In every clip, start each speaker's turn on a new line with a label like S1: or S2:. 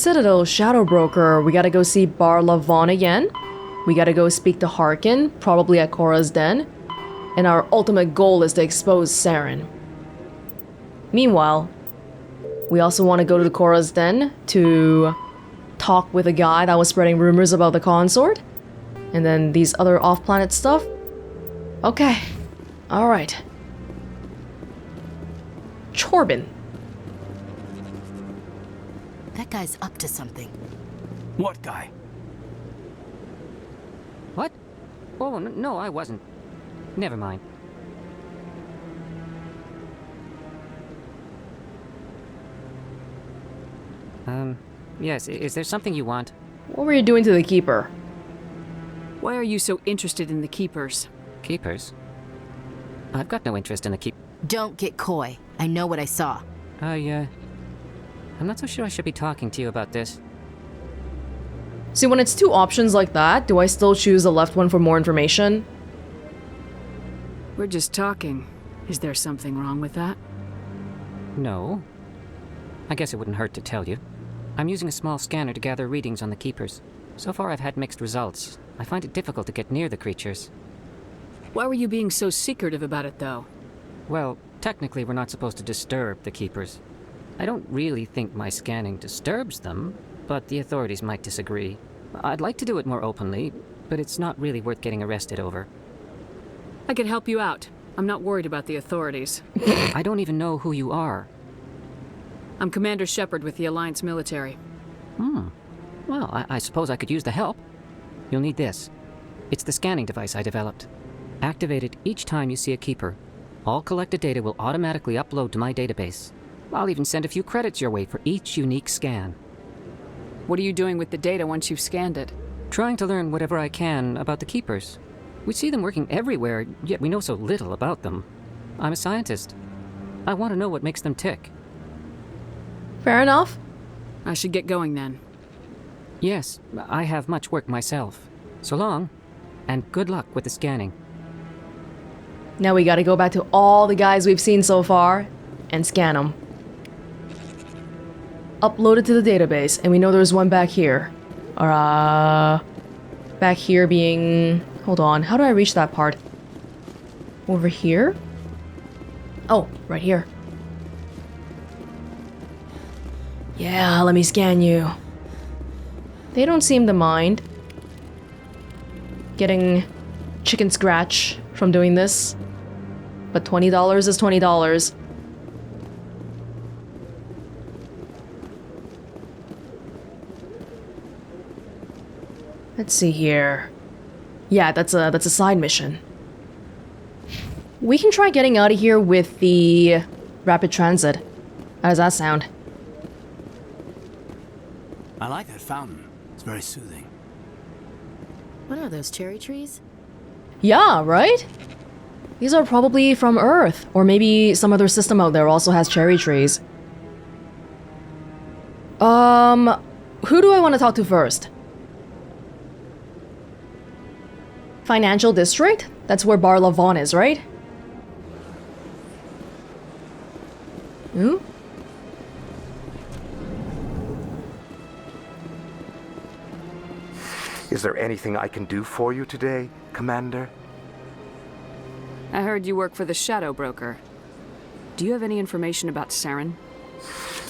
S1: Citadel Shadow Broker. We gotta go see Barla Vaughn again. We gotta go speak to Harkin, probably at Korra's den. And our ultimate goal is to expose Saren. Meanwhile, we also want to go to the Korra's den to talk with a guy that was spreading rumors about the consort. And then these other off-planet stuff. Okay. Alright. Chorbin.
S2: That guy's up to something.
S3: What guy?
S4: What? Oh, no, I wasn't. Never mind. Yes, is there something you want?
S1: What were you doing to the Keeper?
S5: Why are you so interested in the Keepers?
S4: Keepers? I've got no interest in the keep...
S2: Don't get coy. I know what I saw.
S4: I'm not so sure I should be talking to you about this.
S1: See, when it's two options like that, do I still choose the left one for more information?
S5: We're just talking. Is there something wrong with that?
S4: No. I guess it wouldn't hurt to tell you. I'm using a small scanner to gather readings on the Keepers. So far I've had mixed results. I find it difficult to get near the creatures.
S5: Why were you being so secretive about it, though?
S4: Well, technically we're not supposed to disturb the Keepers. I don't really think my scanning disturbs them, but the authorities might disagree. I'd like to do it more openly, but it's not really worth getting arrested over.
S5: I could help you out. I'm not worried about the authorities.
S4: I don't even know who you are.
S5: I'm Commander Shepard with the Alliance military.
S4: Well, I suppose I could use the help. You'll need this. It's the scanning device I developed. Activate it each time you see a Keeper. All collected data will automatically upload to my database. I'll even send a few credits your way for each unique scan.
S5: What are you doing with the data once you've scanned it?
S4: Trying to learn whatever I can about the Keepers. We see them working everywhere, yet we know so little about them. I'm a scientist. I want to know what makes them tick.
S1: Fair enough.
S5: I should get going then.
S4: Yes, I have much work myself. So long, and good luck with the scanning.
S1: Now we gotta go back to all the guys we've seen so far and scan them. Upload it to the database, and we know there's one back here. Or, back here being... Hold on, how do I reach that part? Over here? Oh, right here. Yeah, let me scan you. They don't seem to mind getting chicken scratch from doing this. But $20 is $20. Let's see here. Yeah, that's a side mission. We can try getting out of here with the rapid transit. How does that sound?
S3: I like that fountain. It's very soothing.
S2: What are those, cherry trees?
S1: Yeah, right? These are probably from Earth, or maybe some other system out there also has cherry trees. Who do I want to talk to first? Financial District? That's where Barla Vaughn is, right? Hmm?
S6: Is there anything I can do for you today, Commander?
S5: I heard you work for the Shadow Broker. Do you have any information about Saren?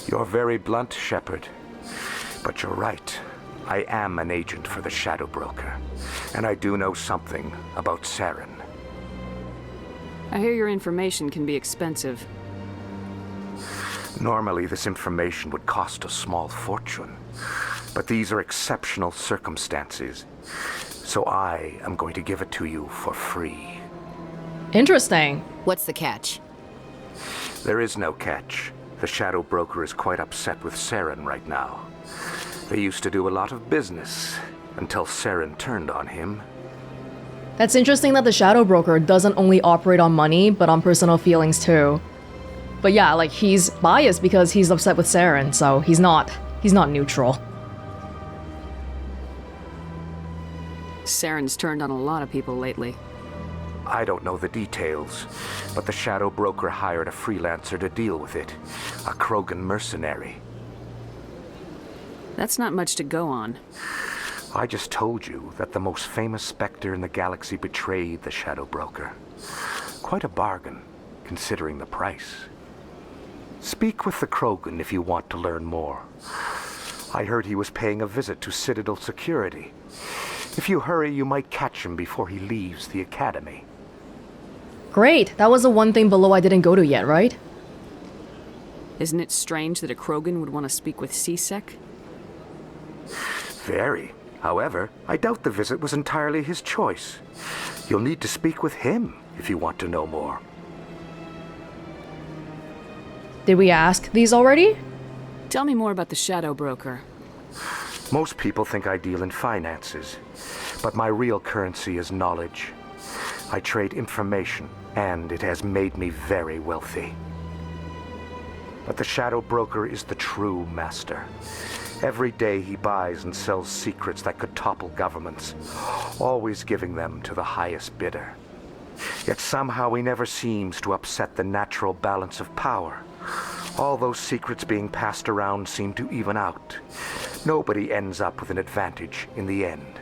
S6: You're very blunt, Shepard. But you're right. I am an agent for the Shadow Broker. And I do know something about Saren.
S5: I hear your information can be expensive.
S6: Normally, this information would cost a small fortune. But these are exceptional circumstances. So I am going to give it to you for free.
S1: Interesting.
S2: What's the catch?
S6: There is no catch. The Shadow Broker is quite upset with Saren right now. They used to do a lot of business until Saren turned on him.
S1: That's interesting that the Shadow Broker doesn't only operate on money, but on personal feelings too. But yeah, like, he's biased because he's upset with Saren, so he's not neutral.
S5: Saren's turned on a lot of people lately.
S6: I don't know the details, but the Shadow Broker hired a freelancer to deal with it. A Krogan mercenary.
S5: That's not much to go on.
S6: I just told you that the most famous specter in the galaxy betrayed the Shadow Broker. Quite a bargain, considering the price. Speak with the Krogan if you want to learn more. I heard he was paying a visit to Citadel security. If you hurry, you might catch him before he leaves the Academy.
S1: Great, that was the one thing below I didn't go to yet, right?
S5: Isn't it strange that a Krogan would want to speak with C-Sec?
S6: Very. However, I doubt the visit was entirely his choice. You'll need to speak with him if you want to know more.
S1: Did we ask these already?
S5: Tell me more about the Shadow Broker.
S6: Most people think I deal in finances, but my real currency is knowledge. I trade information, and it has made me very wealthy. But the Shadow Broker is the true master. Every day he buys and sells secrets that could topple governments, always giving them to the highest bidder. Yet somehow he never seems to upset the natural balance of power. All those secrets being passed around seem to even out. Nobody ends up with an advantage in the end.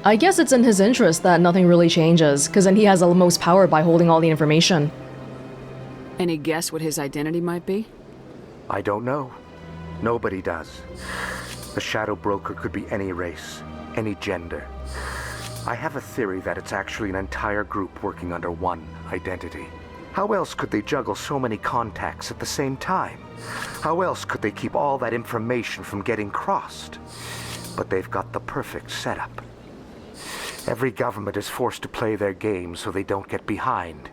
S1: I guess it's in his interest that nothing really changes, because then he has the most power by holding all the information.
S5: Any guess what his identity might be?
S6: I don't know. Nobody does. The Shadow Broker could be any race, any gender. I have a theory that it's actually an entire group working under one identity. How else could they juggle so many contacts at the same time? How else could they keep all that information from getting crossed? But they've got the perfect setup. Every government is forced to play their game so they don't get behind.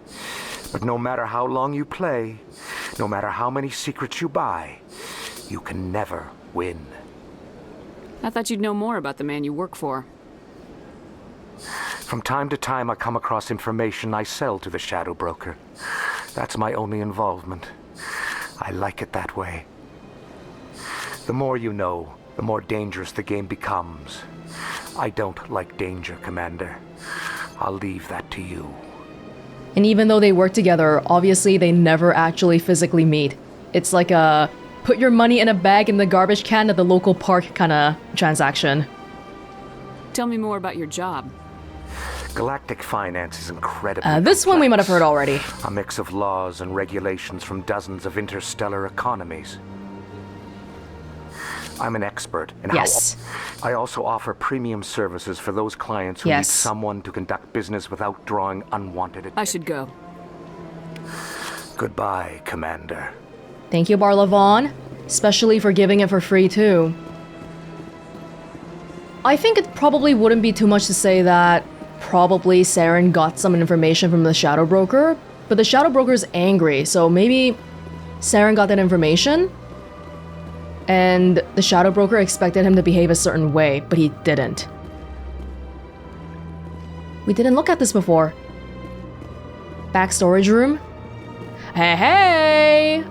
S6: But no matter how long you play, no matter how many secrets you buy, you can never win.
S5: I thought you'd know more about the man you work for.
S6: From time to time I come across information I sell to the Shadow Broker. That's my only involvement. I like it that way. The more you know, the more dangerous the game becomes. I don't like danger, Commander. I'll leave that to you.
S1: And even though they work together, obviously they never actually physically meet. It's like a put your money in a bag in the garbage can at the local park kind of transaction.
S5: Tell me more about your job.
S6: Galactic finance is incredibly
S1: This one we might have
S6: complex.
S1: heard already.
S6: A mix of laws and regulations from dozens of interstellar economies. I'm an expert in
S1: Yes.
S6: how... I also offer premium services for those clients who need
S1: Yes.
S6: someone to conduct business without drawing unwanted attention.
S5: I should go.
S6: Goodbye, Commander.
S1: Thank you, Barla Vaughn, especially for giving it for free too. I think it probably wouldn't be too much to say that probably Saren got some information from the Shadow Broker, but the Shadow Broker's angry, so maybe Saren got that information, and the Shadow Broker expected him to behave a certain way, but he didn't. We didn't look at this before. Back storage room? Hey, hey!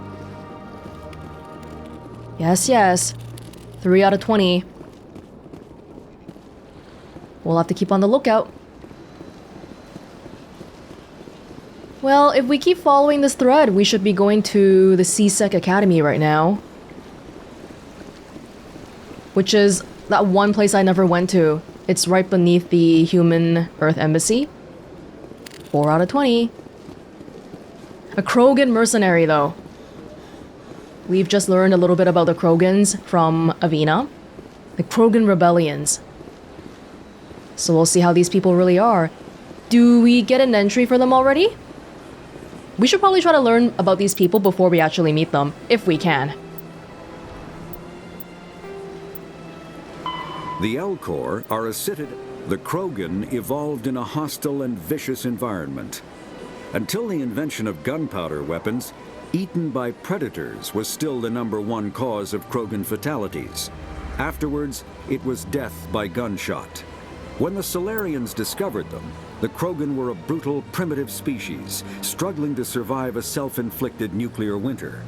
S1: Yes, yes. 3 out of 20. We'll have to keep on the lookout. Well, if we keep following this thread, we should be going to the C-Sec Academy right now. Which is that one place I never went to. It's right beneath the Human Earth Embassy. 4 out of 20. A Krogan mercenary, though. We've just learned a little bit about the Krogans from Avina. The Krogan rebellions. So we'll see how these people really are. Do we get an entry for them already? We should probably try to learn about these people before we actually meet them, if we can.
S7: The Elcor are a citadel. The Krogan evolved in a hostile and vicious environment. Until the invention of gunpowder weapons, eaten by predators was still the #1 cause of Krogan fatalities. Afterwards, it was death by gunshot. When the Solarians discovered them, the Krogan were a brutal, primitive species, struggling to survive a self-inflicted nuclear winter.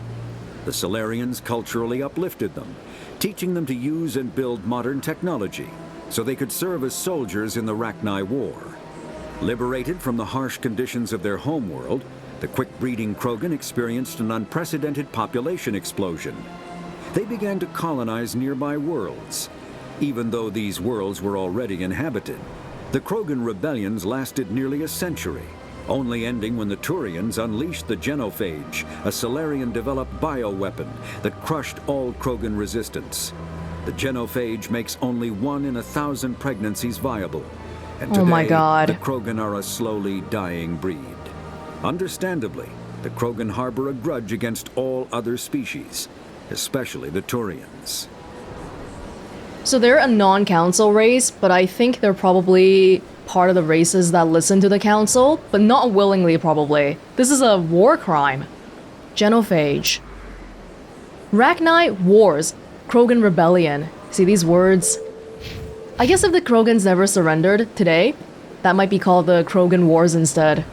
S7: The Solarians culturally uplifted them, teaching them to use and build modern technology, so they could serve as soldiers in the Rachni War. Liberated from the harsh conditions of their homeworld, the quick-breeding Krogan experienced an unprecedented population explosion. they began to colonize nearby worlds. Even though these worlds were already inhabited, the Krogan rebellions lasted nearly a century, only ending when the Turians unleashed the Genophage, a Salarian-developed bioweapon that crushed all Krogan resistance. The Genophage makes only 1 in 1,000 pregnancies viable. And today,
S1: Oh my God.
S7: the Krogan are a slowly dying breed. Understandably, the Krogan harbor a grudge against all other species, especially the Turians.
S1: So they're a non-council race, but I think they're probably part of the races that listen to the council, but not willingly probably. This is a war crime. Genophage. Rachni Wars. Krogan Rebellion. See these words? I guess if the Krogans never surrendered today, that might be called the Krogan Wars instead.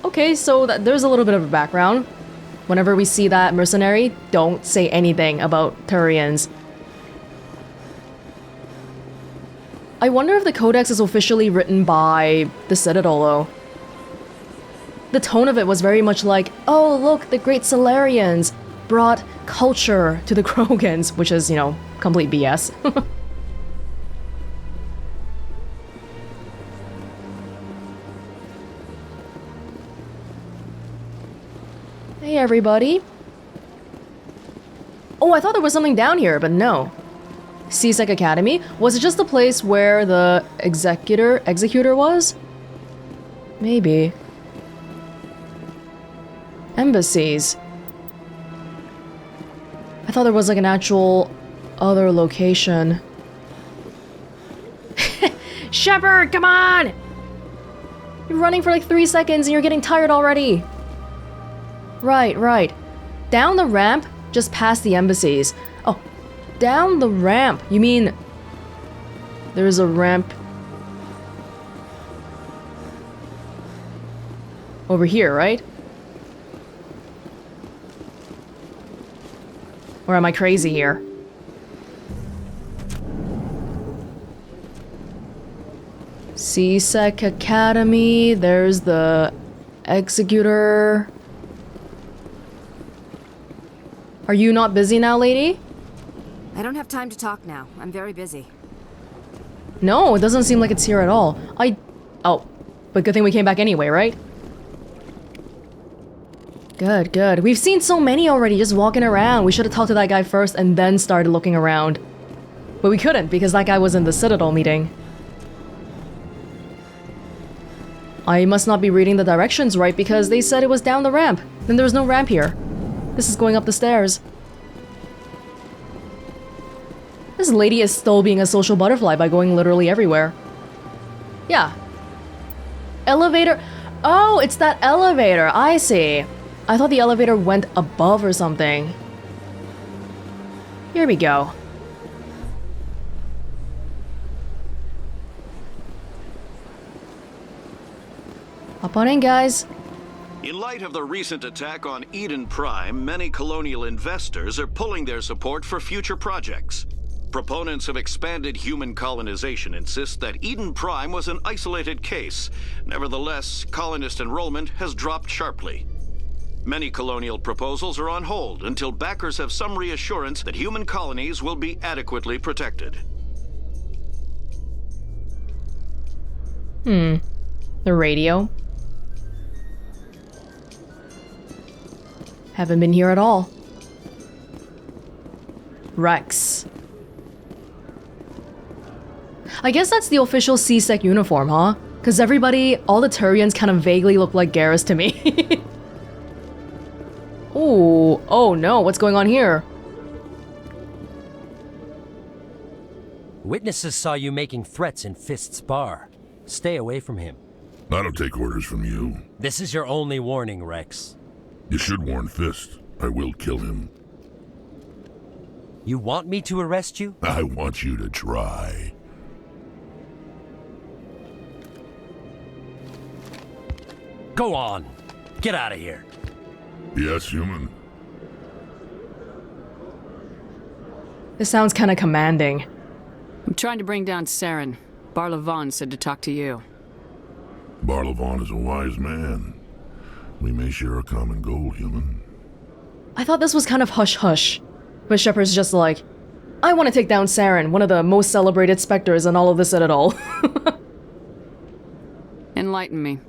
S1: Okay, so there's a little bit of a background. Whenever we see that mercenary, don't say anything about Turians. I wonder if the Codex is officially written by the Citadel, though. The tone of it was very much like, oh look, the great Salarians brought culture to the Krogans, which is, you know, complete BS. Hey everybody. Oh, I thought there was something down here, but no. CSEC Academy? Was it just the place where the executor was? Maybe. Embassies. I thought there was like an actual other location. Shepard, come on! You're running for like 3 seconds and you're getting tired already. Right. Down the ramp, just past the embassies. Oh, down the ramp. You mean there's a ramp over here, right? Or am I crazy here? CSEC Academy, there's the executor. Are you not busy now, lady?
S8: I don't have time to talk now. I'm very busy.
S1: No, it doesn't seem like it's here at all. Oh, but good thing we came back anyway, right? Good. We've seen so many already just walking around. We should have talked to that guy first and then started looking around. But we couldn't because that guy was in the Citadel meeting. I must not be reading the directions right because they said it was down the ramp. Then there was no ramp here. This is going up the stairs. This lady is still being a social butterfly by going literally everywhere. Yeah. Elevator. Oh, it's that elevator. I see. I thought the elevator went above or something. Here we go. Hop on in, guys.
S9: In light of the recent attack on Eden Prime, many colonial investors are pulling their support for future projects. Proponents of expanded human colonization insist that Eden Prime was an isolated case. Nevertheless, colonist enrollment has dropped sharply. Many colonial proposals are on hold until backers have some reassurance that human colonies will be adequately protected.
S1: The radio. Haven't been here at all. Wrex. I guess that's the official CSEC uniform, huh? Because everybody, all the Turians kind of vaguely look like Garrus to me. Ooh, oh no, what's going on here?
S10: Witnesses saw you making threats in Fist's bar. Stay away from him.
S11: I don't take orders from you.
S10: This is your only warning, Wrex.
S11: You should warn Fist. I will kill him.
S10: You want me to arrest you?
S11: I want you to try.
S10: Go on. Get out of here.
S11: Yes, human.
S1: This sounds kind of commanding.
S5: I'm trying to bring down Saren. Barla Vaughn said to talk to you.
S11: Barla Vaughn is a wise man. We may share a common goal, human.
S1: I thought this was kind of hush-hush. But Shepard's just like, I want to take down Saren, one of the most celebrated specters in all of the Citadel.
S5: Enlighten me.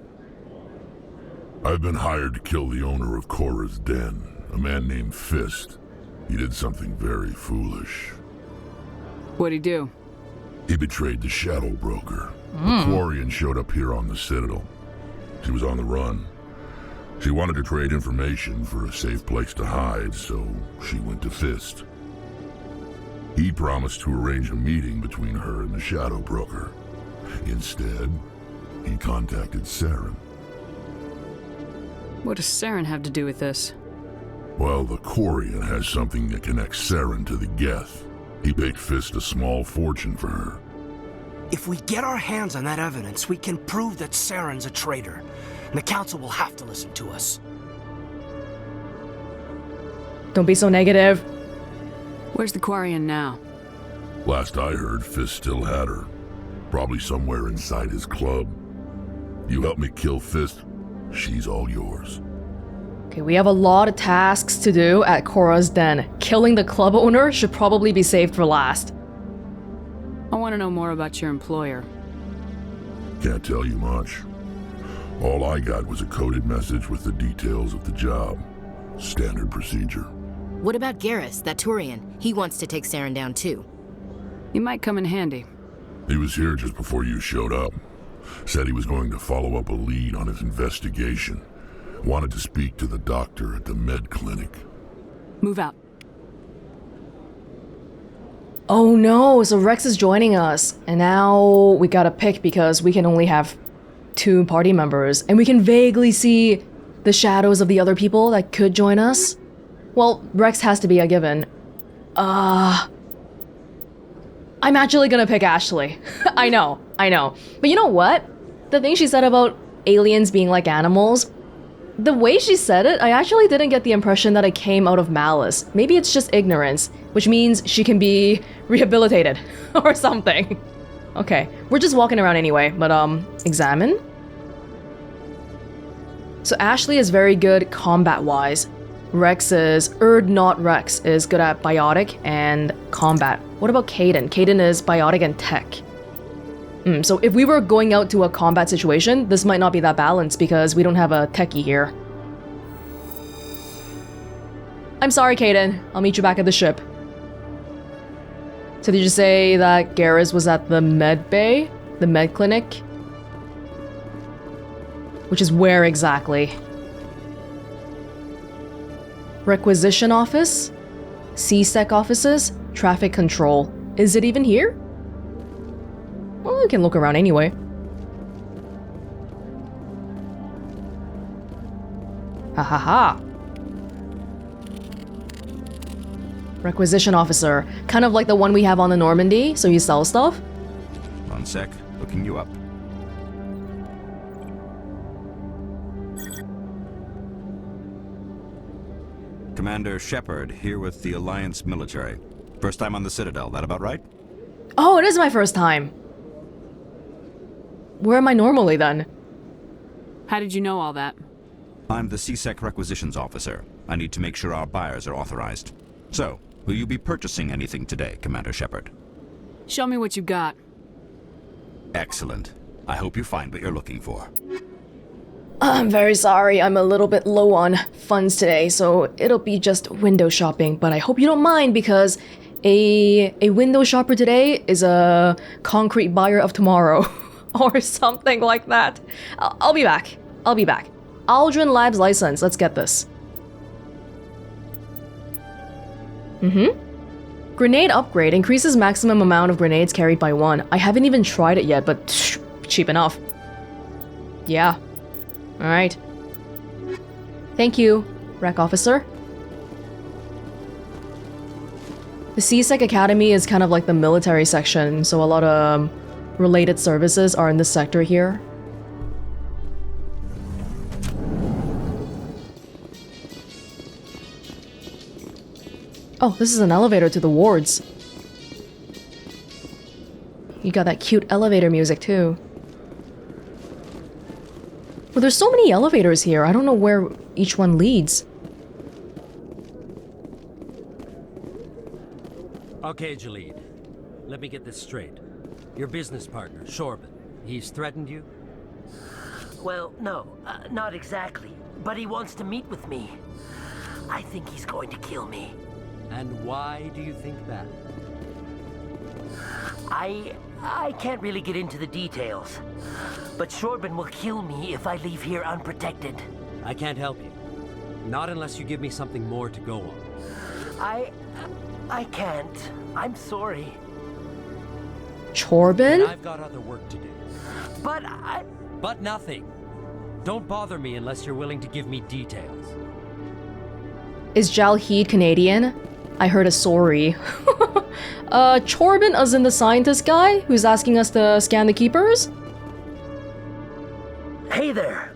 S11: I've been hired to kill the owner of Korra's Den, a man named Fist. He did something very foolish.
S5: What'd he do?
S11: He betrayed the Shadow Broker. The Quarian showed up here on the Citadel. She was on the run. She wanted to trade information for a safe place to hide, so she went to Fist. He promised to arrange a meeting between her and the Shadow Broker. Instead, he contacted Saren.
S5: What does Saren have to do with this?
S11: Well, the Quarian has something that connects Saren to the Geth. He paid Fist a small fortune for her.
S3: If we get our hands on that evidence, we can prove that Saren's a traitor. And the Council will have to listen to us.
S1: Don't be so negative.
S5: Where's the Quarian now?
S11: Last I heard, Fist still had her. Probably somewhere inside his club. You help me kill Fist, she's all yours.
S1: Okay, we have a lot of tasks to do at Korra's Den. Killing the club owner should probably be saved for last.
S5: I want to know more about your employer.
S11: Can't tell you much. All I got was a coded message with the details of the job. Standard procedure.
S2: What about Garrus, that Turian? He wants to take Saren down too.
S5: He might come in handy.
S11: He was here just before you showed up. Said he was going to follow up a lead on his investigation. Wanted to speak to the doctor at the med clinic.
S5: Move out.
S1: Oh no, so Wrex is joining us. And now we gotta pick because we can only have 2 party members. And we can vaguely see the shadows of the other people that could join us. Well, Wrex has to be a given. I'm actually gonna pick Ashley. I know. But you know what? The thing she said about aliens being like animals, the way she said it, I actually didn't get the impression that it came out of malice. Maybe it's just ignorance, which means she can be rehabilitated or something. Okay, we're just walking around anyway, but examine? So Ashley is very good combat-wise. Urdnot Wrex is good at biotic and combat. What about Kaidan? Kaidan is biotic and tech. So if we were going out to a combat situation, this might not be that balanced because we don't have a techie here. I'm sorry, Kaidan. I'll meet you back at the ship. So did you say that Garrus was at the med bay? The med clinic? Which is where exactly? Requisition office? C-Sec offices? Traffic control. Is it even here? Well, we can look around anyway. Ha ha ha. Requisition officer. Kind of like the one we have on the Normandy, so you sell stuff?
S12: One sec, looking you up. Commander Shepard, here with the Alliance military. First time on the Citadel, that about right?
S1: Oh, it is my first time. Where am I normally then?
S5: How did you know all that?
S12: I'm the C-Sec requisitions officer. I need to make sure our buyers are authorized. So, will you be purchasing anything today, Commander Shepard?
S5: Show me what you got.
S12: Excellent. I hope you find what you're looking for.
S1: I'm very sorry, I'm a little bit low on funds today, so it'll be just window shopping, but I hope you don't mind because a window shopper today is a concrete buyer of tomorrow. Or something like that. I'll be back. Aldrin Labs license, let's get this. Grenade upgrade increases maximum amount of grenades carried by 1. I haven't even tried it yet, but cheap enough. Yeah. Alright. Thank you, Rec Officer. The C-Sec Academy is kind of like the military section, so a lot of related services are in this sector here. Oh, this is an elevator to the wards. You got that cute elevator music too. Well, there's so many elevators here, I don't know where each one leads.
S10: Okay, Jalid. Let me get this straight. Your business partner, Shorban, he's threatened you?
S13: Well, no, not exactly. But he wants to meet with me. I think he's going to kill me.
S10: And why do you think that?
S13: I can't really get into the details. But Shorban will kill me if I leave here unprotected.
S10: I can't help you. Not unless you give me something more to go on.
S13: I can't. I'm sorry.
S1: Chorbin?
S10: And I've got other work to do. But nothing. Don't bother me unless you're willing to give me details.
S1: Is Jalheed Canadian? I heard a sorry. Chorbin as in the scientist guy who's asking us to scan the keepers?
S13: Hey there.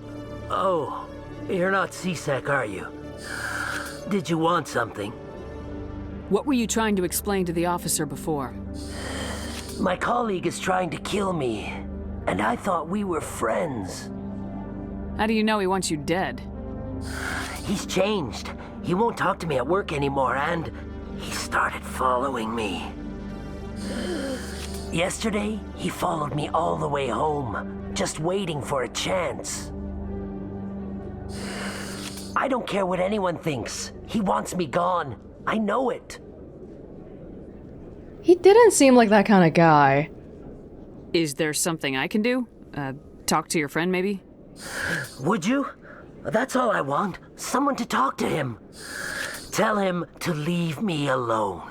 S13: Oh, you're not C-Sec, are you? Did you want something?
S5: What were you trying to explain to the officer before?
S13: My colleague is trying to kill me, and I thought we were friends.
S5: How do you know he wants you dead?
S13: He's changed. He won't talk to me at work anymore, and he started following me. Yesterday, he followed me all the way home, just waiting for a chance. I don't care what anyone thinks. He wants me gone. I know it.
S1: He didn't seem like that kind of guy.
S5: Is there something I can do? Talk to your friend, maybe?
S13: Would you? That's all I want. Someone to talk to him. Tell him to leave me alone.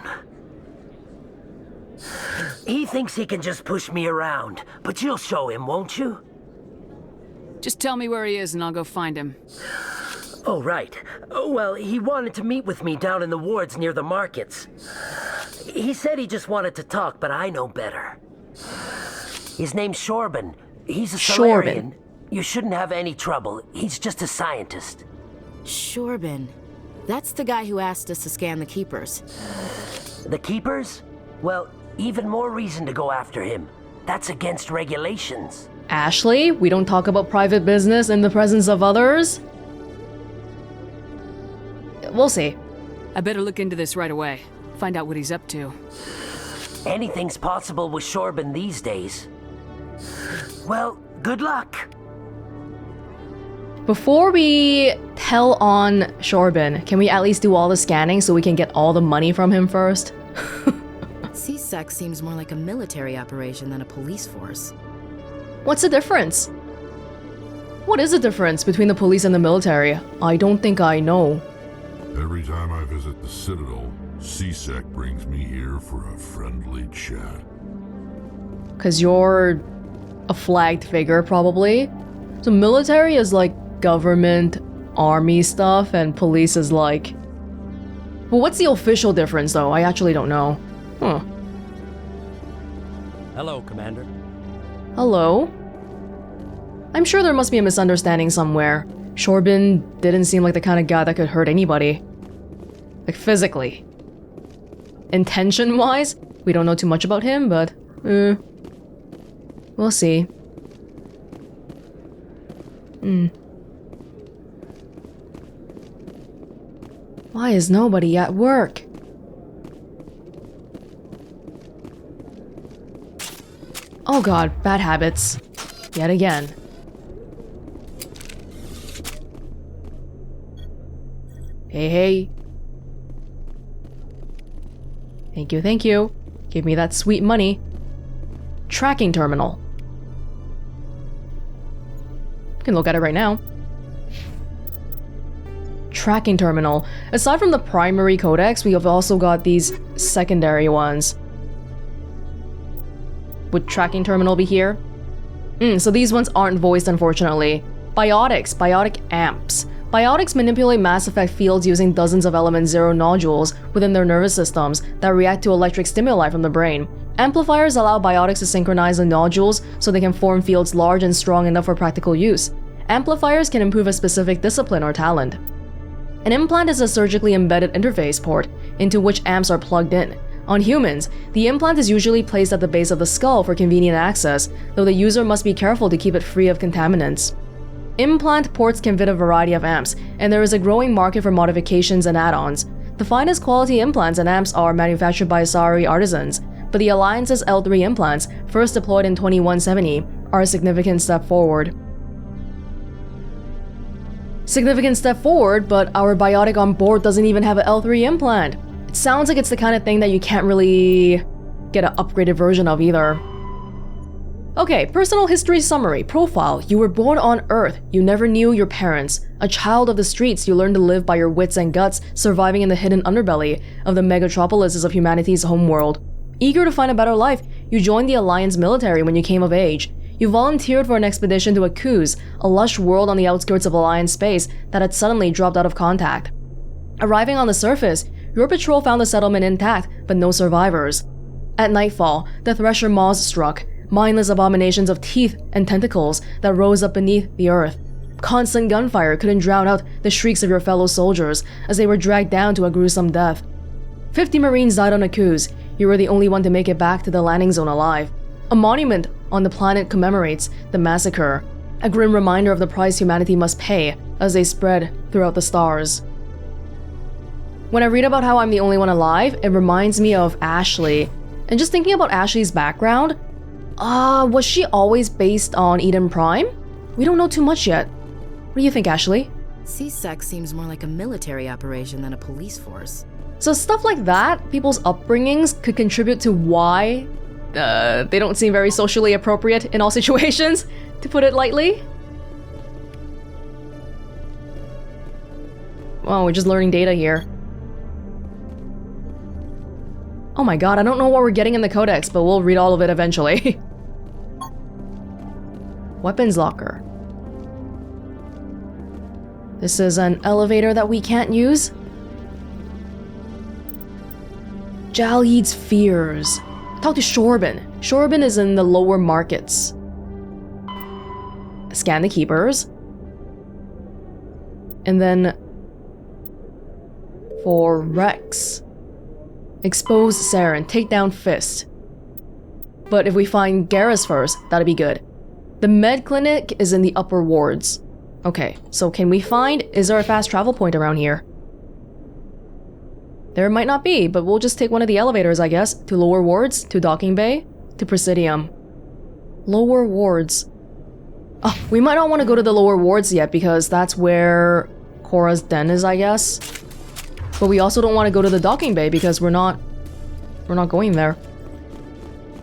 S13: He thinks he can just push me around, but you'll show him, won't you?
S5: Just tell me where he is and I'll go find him.
S13: Oh, right. Well, he wanted to meet with me down in the wards near the markets. He said he just wanted to talk, but I know better. His name's Shorban. He's a Solarian. You shouldn't have any trouble. He's just a scientist.
S2: Shorban. That's the guy who asked us to scan the keepers.
S13: The keepers? Well, even more reason to go after him. That's against regulations.
S1: Ashley, we don't talk about private business in the presence of others? We'll see.
S5: I better look into this right away. Find out what he's up to.
S13: Anything's possible with Shorban these days. Well, good luck.
S1: Before we tell on Shorban, can we at least do all the scanning so we can get all the money from him first?
S2: C-Sec seems more like a military operation than a police force.
S1: What's the difference? What is the difference between the police and the military? I don't think I know.
S11: Every time I visit the Citadel, C-Sec brings me here for a friendly chat.
S1: 'Cause you're a flagged figure, probably. So military is like government, army stuff, and police is like... Well, what's the official difference, though? I actually don't know. Huh.
S10: Hello, Commander.
S1: Hello? I'm sure there must be a misunderstanding somewhere. Shorban didn't seem like the kind of guy that could hurt anybody. Like, physically. Intention-wise, we don't know too much about him, but... we'll see. Why is nobody at work? Oh god, bad habits. Yet again. Hey, hey. Thank you, thank you. Give me that sweet money. Tracking terminal. You can look at it right now. Tracking terminal. Aside from the primary codex, we have also got these secondary ones. Would tracking terminal be here? So these ones aren't voiced, unfortunately. Biotics. Biotic amps. Biotics manipulate mass effect fields using dozens of element zero nodules within their nervous systems that react to electric stimuli from the brain. Amplifiers allow biotics to synchronize the nodules so they can form fields large and strong enough for practical use. Amplifiers can improve a specific discipline or talent. An implant is a surgically embedded interface port into which amps are plugged in. On humans, the implant is usually placed at the base of the skull for convenient access, though the user must be careful to keep it free of contaminants. Implant ports can fit a variety of amps, and there is a growing market for modifications and add-ons. The finest quality implants and amps are manufactured by Asari artisans, but the Alliance's L3 implants, first deployed in 2170, are a significant step forward. Significant step forward, but our biotic on board doesn't even have an L3 implant. It sounds like it's the kind of thing that you can't really get an upgraded version of either. Okay, personal history summary. Profile. You were born on Earth. You never knew your parents. A child of the streets, you learned to live by your wits and guts, surviving in the hidden underbelly of the megatropolises of humanity's homeworld. Eager to find a better life, you joined the Alliance military when you came of age. You volunteered for an expedition to Akuz, a lush world on the outskirts of Alliance space that had suddenly dropped out of contact. Arriving on the surface, your patrol found the settlement intact, but no survivors. At nightfall, the Thresher Maws struck, mindless abominations of teeth and tentacles that rose up beneath the earth. Constant gunfire couldn't drown out the shrieks of your fellow soldiers as they were dragged down to a gruesome death. 50 Marines died on Akuz. You were the only one to make it back to the landing zone alive. A monument on the planet commemorates the massacre, a grim reminder of the price humanity must pay as they spread throughout the stars. When I read about how I'm the only one alive, it reminds me of Ashley. And just thinking about Ashley's background, was she always based on Eden Prime? We don't know too much yet. What do you think, Ashley?
S2: C-Sec seems more like a military operation than a police force.
S1: So stuff like that, people's upbringings, could contribute to why they don't seem very socially appropriate in all situations, to put it lightly. Well, we're just learning data here. Oh my god, I don't know what we're getting in the Codex, but we'll read all of it eventually. Weapons locker. This is an elevator that we can't use. Jalid's fears. Talk to Shorban. Shorban is in the lower markets. Scan the keepers. And then for Wrex, expose Saren, take down Fist. But if we find Garrus first, that'd be good. The med clinic is in the upper wards. Okay, so can we find, is there a fast travel point around here? There might not be, but we'll just take one of the elevators, I guess, to lower wards, to docking bay, to Presidium. Lower wards. Oh, we might not want to go to the lower wards yet because that's where Cora's den is, I guess. But we also don't want to go to the docking bay because we're not going there.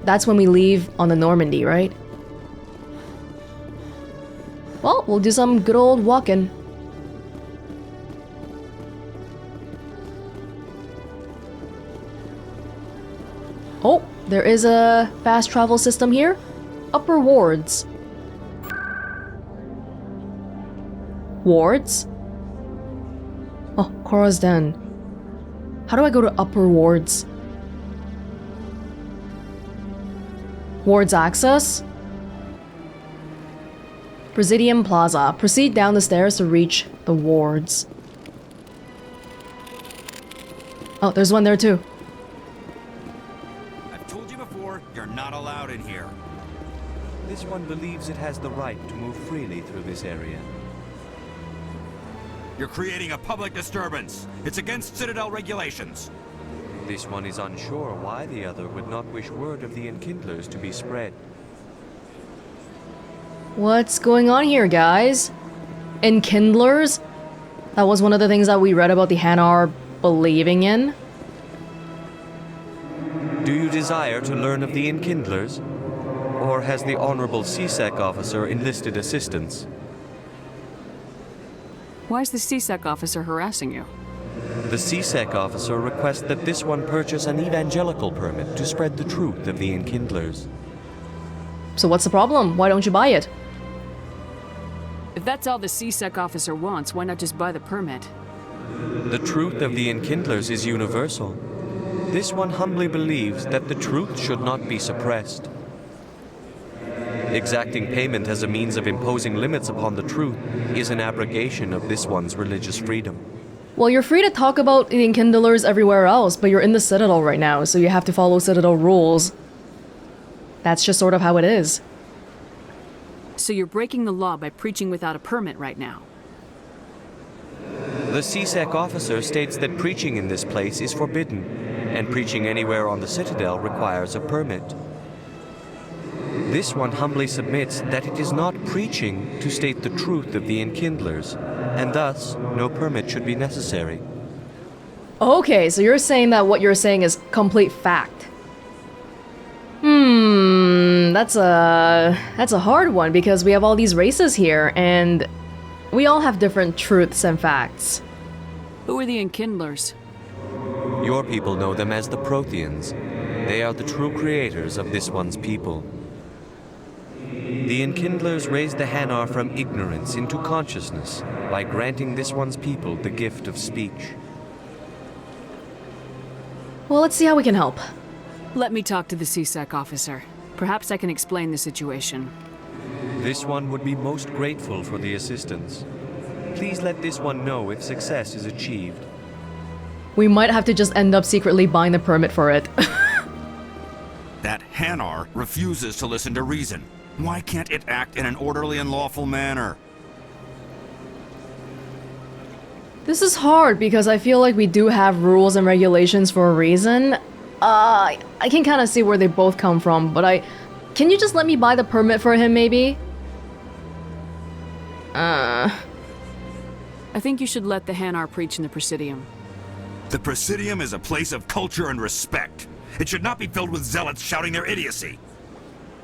S1: That's when we leave on the Normandy, right? Well, we'll do some good old walking. Oh, there is a fast travel system here. Upper wards. Wards? Oh, Cora's den. How do I go to upper wards? Wards access? Presidium Plaza. Proceed down the stairs to reach the wards. Oh, there's one there too.
S12: I've told you before, you're not allowed in here.
S14: This one believes it has the right to move freely through this area.
S12: You're creating a public disturbance. It's against Citadel regulations.
S14: This one is unsure why the other would not wish word of the Enkindlers to be spread.
S1: What's going on here, guys? Enkindlers? That was one of the things that we read about the Hanar believing in.
S14: Do you desire to learn of the Enkindlers? Or has the Honorable C-Sec officer enlisted assistance?
S5: Why is the C-Sec officer harassing you?
S14: The C-Sec officer requests that this one purchase an evangelical permit to spread the truth of the Enkindlers.
S1: So what's the problem? Why don't you buy it?
S5: If that's all the C-Sec officer wants, why not just buy the permit?
S14: The truth of the Enkindlers is universal. This one humbly believes that the truth should not be suppressed. Exacting payment as a means of imposing limits upon the truth is an abrogation of this one's religious freedom.
S1: Well, you're free to talk about the Enkindlers everywhere else, but you're in the Citadel right now, so you have to follow Citadel rules. That's just sort of how it is.
S5: So you're breaking the law by preaching without a permit right now?
S14: The CSEC officer states that preaching in this place is forbidden, and preaching anywhere on the Citadel requires a permit. This one humbly submits that it is not preaching to state the truth of the Enkindlers, and thus no permit should be necessary.
S1: Okay, so you're saying that what you're saying is complete fact. That's a hard one because we have all these races here and we all have different truths and facts.
S5: Who are the Enkindlers?
S14: Your people know them as the Protheans. They are the true creators of this one's people. The Enkindlers raised the Hanar from ignorance into consciousness by granting this one's people the gift of speech.
S1: Well, let's see how we can help.
S5: Let me talk to the CSEC officer. Perhaps I can explain the situation.
S14: This one would be most grateful for the assistance. Please let this one know if success is achieved.
S1: We might have to just end up secretly buying the permit for it.
S12: That Hanar refuses to listen to reason. Why can't it act in an orderly and lawful manner?
S1: This is hard because I feel like we do have rules and regulations for a reason. I can kind of see where they both come from, but can you just let me buy the permit for him, maybe?
S5: I think you should let the Hanar preach in the Presidium.
S12: The Presidium is a place of culture and respect. It should not be filled with zealots shouting their idiocy.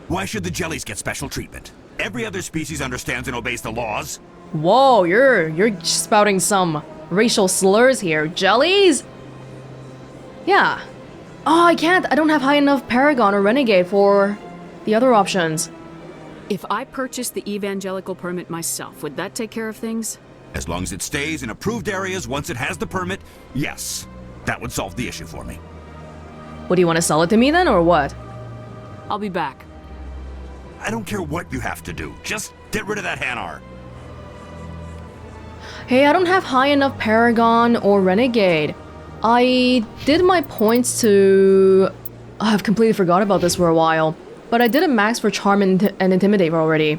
S12: Why should the jellies get special treatment? Every other species understands and obeys the laws.
S1: Whoa, you're spouting some racial slurs here. Jellies? Yeah. Oh, I don't have high enough Paragon or Renegade for the other options.
S5: If I purchased the evangelical permit myself, would that take care of things?
S12: As long as it stays in approved areas once it has the permit, yes. That would solve the issue for me.
S1: What, do you want to sell it to me then, or what?
S5: I'll be back.
S12: I don't care what you have to do. Just get rid of that Hanar.
S1: Hey, I don't have high enough Paragon or Renegade. I did my points to... I've completely forgot about this for a while. But I did a max for Charm and Intimidate already.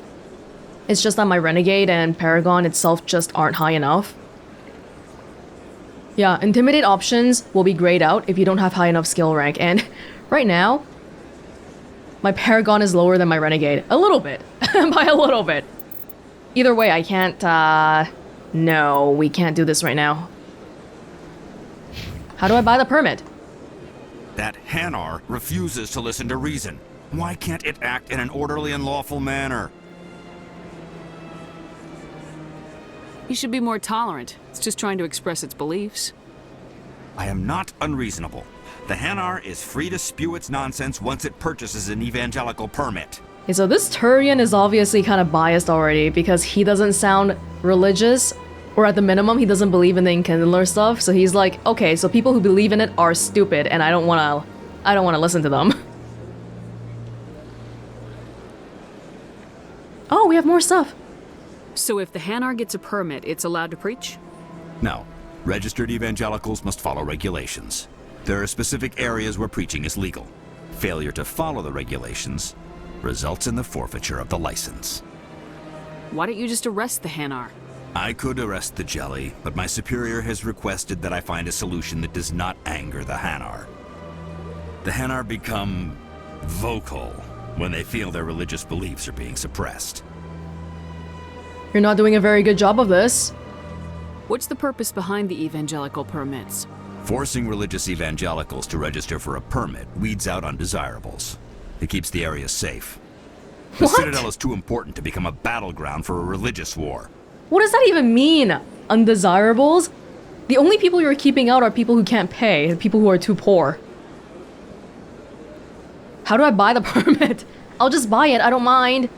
S1: It's just that my Renegade and Paragon itself just aren't high enough. Yeah, Intimidate options will be grayed out if you don't have high enough skill rank. And right now, my Paragon is lower than my Renegade. A little bit. By a little bit. Either way, I can't, no, we can't do this right now. How do I buy the permit?
S12: That Hanar refuses to listen to reason. Why can't it act in an orderly and lawful manner?
S5: You should be more tolerant. It's just trying to express its beliefs.
S12: I am not unreasonable. The Hanar is free to spew its nonsense once it purchases an evangelical permit.
S1: Okay, so this Turian is obviously kind of biased already because he doesn't sound religious, or at the minimum, he doesn't believe in the Enkindler stuff. So he's like, okay, so people who believe in it are stupid, and I don't want to listen to them. Oh, we have more stuff.
S5: So if the Hanar gets a permit, it's allowed to preach?
S12: No. Registered evangelicals must follow regulations. There are specific areas where preaching is legal. Failure to follow the regulations results in the forfeiture of the license.
S5: Why don't you just arrest the Hanar?
S12: I could arrest the jelly, but my superior has requested that I find a solution that does not anger the Hanar. The Hanar become vocal when they feel their religious beliefs are being suppressed.
S1: You're not doing a very good job of this.
S5: What's the purpose behind the evangelical permits?
S12: Forcing religious evangelicals to register for a permit weeds out undesirables. It keeps the area safe. The Citadel is too important to become a battleground for a religious war.
S1: What does that even mean? Undesirables? The only people you're keeping out are people who can't pay, people who are too poor. How do I buy the permit? I'll just buy it, I don't mind.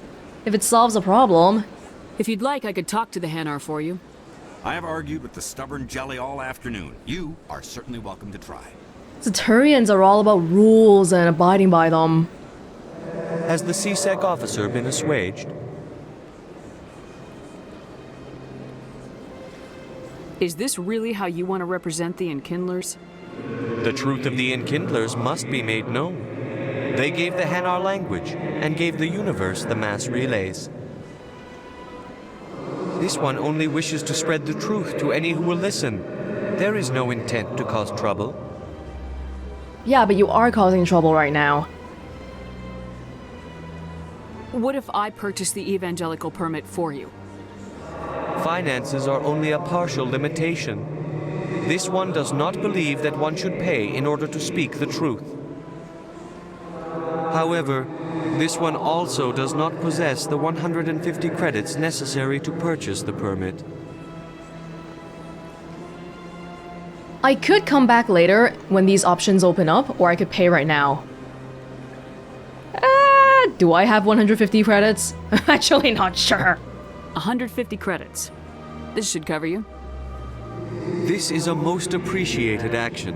S1: If it solves a problem.
S5: If you'd like, I could talk to the Hanar for you.
S12: I have argued with the stubborn jelly all afternoon. You are certainly welcome to try.
S1: Turians are all about rules and abiding by them.
S14: Has the CSEC officer been assuaged?
S5: Is this really how you want to represent the Enkindlers?
S14: The truth of the Enkindlers must be made known. They gave the Hanar language, and gave the universe the mass relays. This one only wishes to spread the truth to any who will listen. There is no intent to cause trouble.
S1: Yeah, but you are causing trouble right now.
S5: What if I purchase the evangelical permit for you?
S14: Finances are only a partial limitation. This one does not believe that one should pay in order to speak the truth. However, this one also does not possess the 150 credits necessary to purchase the permit.
S1: I could come back later when these options open up, or I could pay right now. Do I have 150 credits? Actually not sure.
S5: 150 credits. This should cover you.
S14: This is a most appreciated action.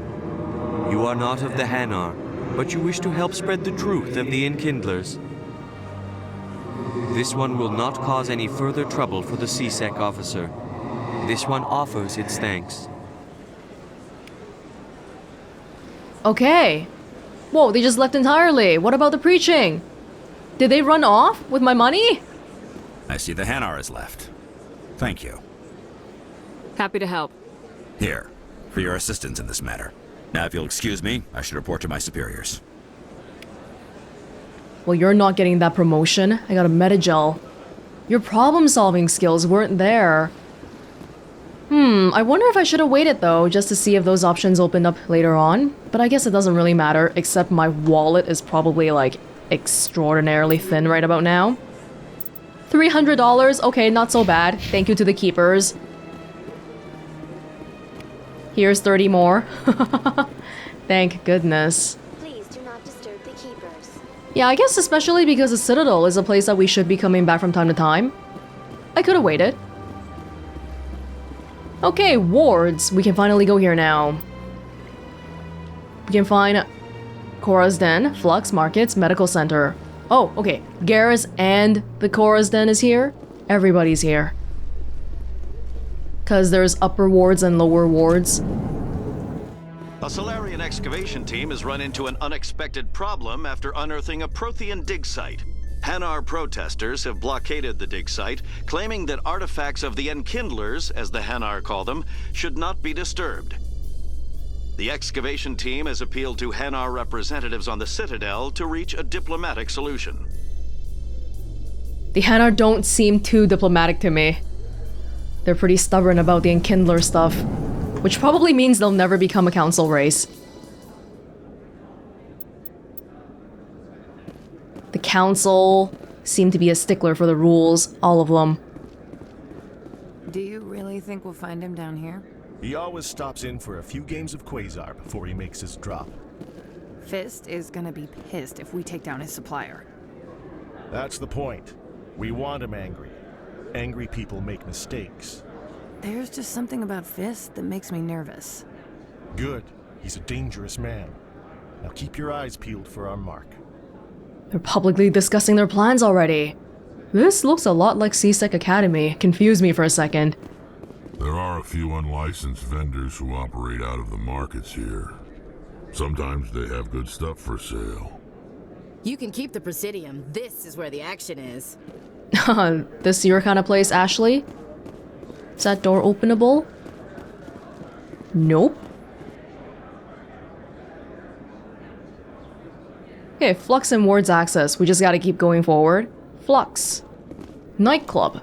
S14: You are not of the Hanar, but you wish to help spread the truth of the Enkindlers. This one will not cause any further trouble for the CSEC officer. This one offers its thanks.
S1: Okay. Whoa, they just left entirely. What about the preaching? Did they run off with my money?
S12: I see the Hanar is left. Thank you.
S5: Happy to help.
S12: Here, for your assistance in this matter. Now, if you'll excuse me, I should report to my superiors.
S1: Well, you're not getting that promotion. I got a Metagel. Your problem-solving skills weren't there. I wonder if I should have waited though, just to see if those options opened up later on. But I guess it doesn't really matter, except my wallet is probably like extraordinarily thin right about now. $300? Okay, not so bad. Thank you to the keepers. Here's 30 more. Thank goodness.
S15: Please do not disturb the keepers.
S1: Yeah, I guess especially because the Citadel is a place that we should be coming back from time to time. I could have waited. Okay, wards. We can finally go here now. We can find Cora's Den, Flux, Markets, Medical Center. Oh, okay. Garrus and the Cora's Den is here. Everybody's here. Because there's upper wards and lower wards.
S9: A Solarian excavation team has run into an unexpected problem after unearthing a Prothean dig site. Hanar protesters have blockaded the dig site, claiming that artifacts of the Enkindlers, as the Hanar call them, should not be disturbed. The excavation team has appealed to Hanar representatives on the Citadel to reach a diplomatic solution.
S1: The Hanar don't seem too diplomatic to me. They're pretty stubborn about the Enkindler stuff, which probably means they'll never become a council race. The council seem to be a stickler for the rules, all of them.
S8: Do you really think we'll find him down here?
S16: He always stops in for a few games of Quasar before he makes his drop.
S8: Fist is gonna be pissed if we take down his supplier.
S16: That's the point. We want him angry. Angry people make mistakes.
S8: There's just something about Fist that makes me nervous.
S16: Good. He's a dangerous man. Now keep your eyes peeled for our mark.
S1: They're publicly discussing their plans already. This looks a lot like CSEC Academy. Confused me for a second.
S11: There are a few unlicensed vendors who operate out of the markets here. Sometimes they have good stuff for sale.
S2: You can keep the Presidium. This is where the action is.
S1: This your kind of place, Ashley? Is that door openable? Nope. Okay, Flux and wards access. We just gotta keep going forward. Flux. Nightclub.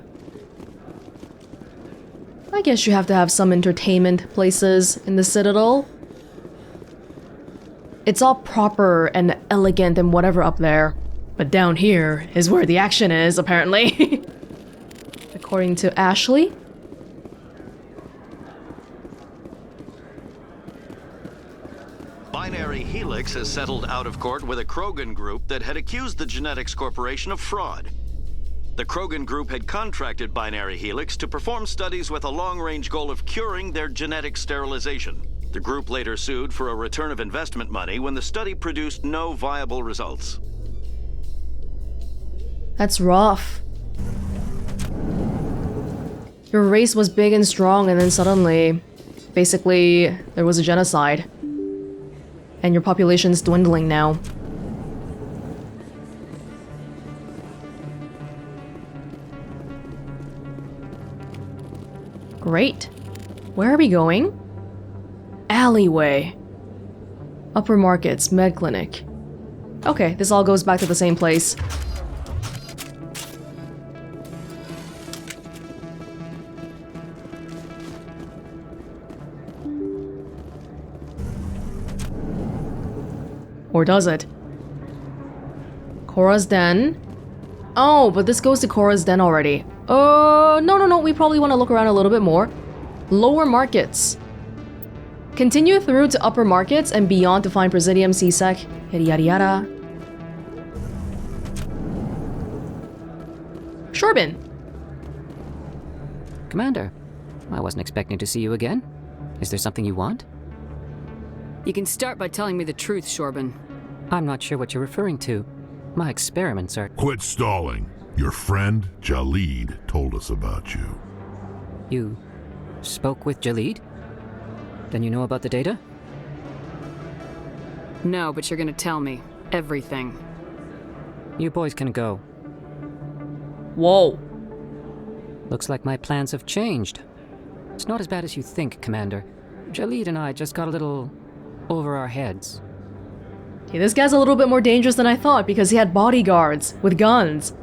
S1: I guess you have to have some entertainment places in the Citadel. It's all proper and elegant and whatever up there. But down here is where the action is, apparently. According to Ashley.
S9: Binary Helix has settled out of court with a Krogan group that had accused the Genetics Corporation of fraud. The Krogan group had contracted Binary Helix to perform studies with a long-range goal of curing their genetic sterilization. The group later sued for a return of investment money when the study produced no viable results.
S1: That's rough. Your race was big and strong, and then suddenly, basically, there was a genocide. And your population's dwindling now. Great. Where are we going? Alleyway. Upper Markets, Med Clinic. Okay, this all goes back to the same place. Or does it? Cora's Den. Oh, but this goes to Cora's Den already. No. We probably want to look around a little bit more. Lower Markets. Continue through to Upper Markets and beyond to find Presidium, CSEC, yada yada yada. Shorbin.
S4: Commander, I wasn't expecting to see you again. Is there something you want?
S5: You can start by telling me the truth, Shorbin.
S4: I'm not sure what you're referring to. My experiments are...
S11: Quit stalling. Your friend, Jalid, told us about you.
S4: You spoke with Jalid? Then you know about the data?
S5: No, but you're gonna tell me. Everything.
S4: You boys can go.
S1: Whoa.
S4: Looks like my plans have changed. It's not as bad as you think, Commander. Jalid and I just got a little over our heads.
S1: Okay, this guy's a little bit more dangerous than I thought because he had bodyguards with guns.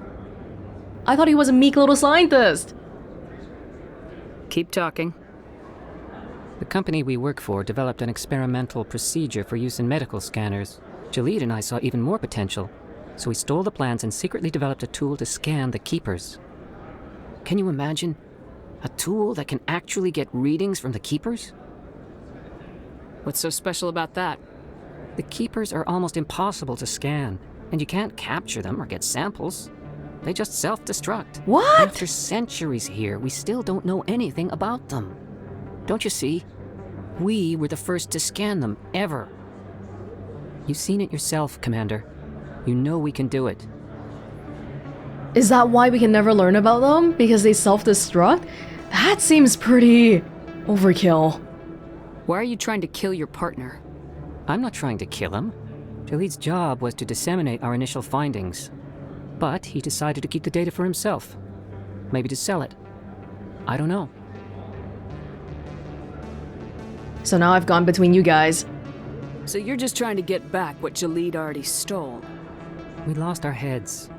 S1: I thought he was a meek little scientist.
S5: Keep talking.
S4: The company we work for developed an experimental procedure for use in medical scanners. Jalid and I saw even more potential, so we stole the plans and secretly developed a tool to scan the Keepers. Can you imagine? A tool that can actually get readings from the Keepers?
S5: What's so special about that?
S4: The Keepers are almost impossible to scan, and you can't capture them or get samples. They just self-destruct.
S1: What?
S4: After centuries here, we still don't know anything about them. Don't you see? We were the first to scan them, ever. You've seen it yourself, Commander. You know we can do it.
S1: Is that why we can never learn about them? Because they self-destruct? That seems pretty... overkill.
S5: Why are you trying to kill your partner?
S4: I'm not trying to kill him. Jalid's job was to disseminate our initial findings. But he decided to keep the data for himself. Maybe to sell it. I don't know.
S1: So now I've gone between you guys.
S5: So you're just trying to get back what Jalid already stole?
S4: We lost our heads.